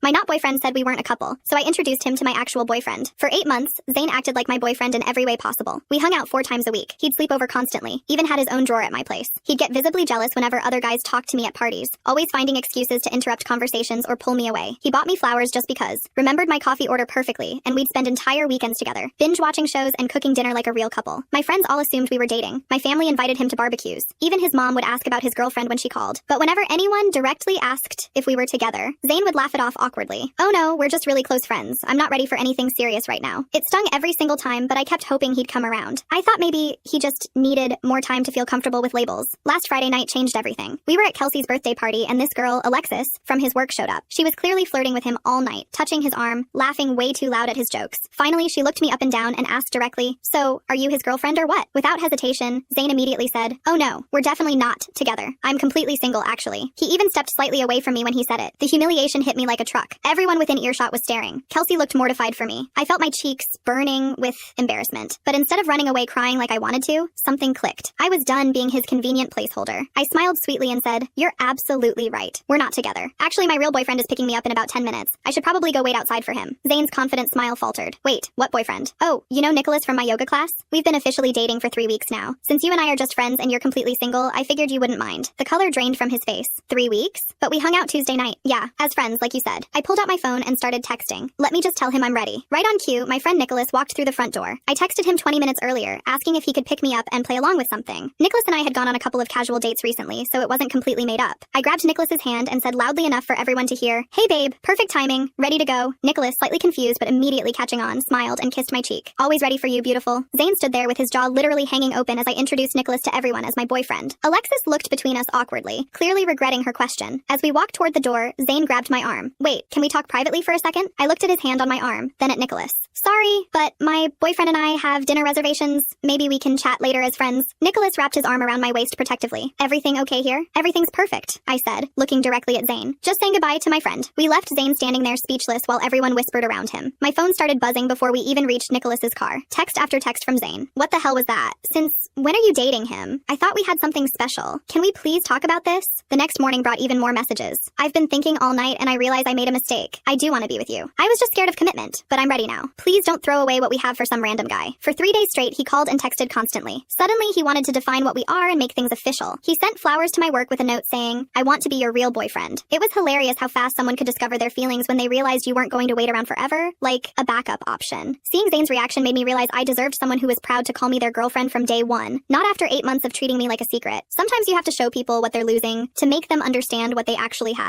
My not boyfriend said we weren't a couple, so I introduced him to my actual boyfriend. For 8 months, Zane acted like my boyfriend in every way possible. We hung out 4 times a week. He'd sleep over constantly, even had his own drawer at my place. He'd get visibly jealous whenever other guys talked to me at parties, always finding excuses to interrupt conversations or pull me away. He bought me flowers just because, remembered my coffee order perfectly, and we'd spend entire weekends together, binge watching shows and cooking dinner like a real couple. My friends all assumed we were dating. My family invited him to barbecues. Even his mom would ask about his girlfriend when she called. But whenever anyone directly asked if we were together, Zane would laugh it off awkwardly. "Oh no, we're just really close friends. I'm not ready for anything serious right now." It stung every single time, but I kept hoping he'd come around. I thought maybe he just needed more time to feel comfortable with labels. Last Friday night changed everything. We were at Kelsey's birthday party and this girl, Alexis, from his work showed up. She was clearly flirting with him all night, touching his arm, laughing way too loud at his jokes. Finally, she looked me up and down and asked directly, "So, are you his girlfriend or what?" Without hesitation, Zane immediately said, "Oh no, we're definitely not together. I'm completely single, actually." He even stepped slightly away from me when he said it. The humiliation hit me like a truck. Everyone within earshot was staring. Kelsey looked mortified for me. I felt my cheeks burning with embarrassment. But instead of running away crying like I wanted to, something clicked. I was done being his convenient placeholder. I smiled sweetly and said, "You're absolutely right. We're not together. Actually, my real boyfriend is picking me up in about 10 minutes. I should probably go wait outside for him." Zane's confident smile faltered. "Wait, what boyfriend?" "Oh, you know Nicholas from my yoga class? We've been officially dating for 3 weeks now. Since you and I are just friends and you're completely single, I figured you wouldn't mind." The color drained from his face. 3 weeks? But we hung out Tuesday night. Yeah, as friends, like you said. I pulled out my phone and started texting. Let me just tell him I'm ready. Right on cue, my friend Nicholas walked through the front door. I texted him 20 minutes earlier, asking if he could pick me up and play along with something. Nicholas and I had gone on a couple of casual dates recently, so it wasn't completely made up. I grabbed Nicholas's hand and said loudly enough for everyone to hear, "Hey babe, perfect timing, ready to go." Nicholas, slightly confused but immediately catching on, smiled and kissed my cheek. "Always ready for you, beautiful." Zane stood there with his jaw literally hanging open as I introduced Nicholas to everyone as my boyfriend. Alexis looked between us awkwardly, clearly regretting her question. As we walked toward the door, Zane grabbed my arm. "Wait, can we talk privately for a second?" I looked at his hand on my arm, then at Nicholas. "Sorry, but my boyfriend and I have dinner reservations. Maybe we can chat later as friends." Nicholas wrapped his arm around my waist protectively. "Everything okay here?" "Everything's perfect," I said, looking directly at Zane. "Just saying goodbye to my friend." We left Zane standing there speechless while everyone whispered around him. My phone started buzzing before we even reached Nicholas's car. Text after text from Zane. "What the hell was that? Since when are you dating him? I thought we had something special. Can we please talk about this?" The next morning brought even more messages. "I've been thinking all night and I realize I made a mistake. I do want to be with you. I was just scared of commitment, but I'm ready now. Please don't throw away what we have for some random guy." For 3 days straight, he called and texted constantly. Suddenly, he wanted to define what we are and make things official. He sent flowers to my work with a note saying, "I want to be your real boyfriend." It was hilarious how fast someone could discover their feelings when they realized you weren't going to wait around forever, like a backup option. Seeing Zane's reaction made me realize I deserved someone who was proud to call me their girlfriend from day one, not after 8 months of treating me like a secret. Sometimes you have to show people what they're losing to make them understand what they actually had.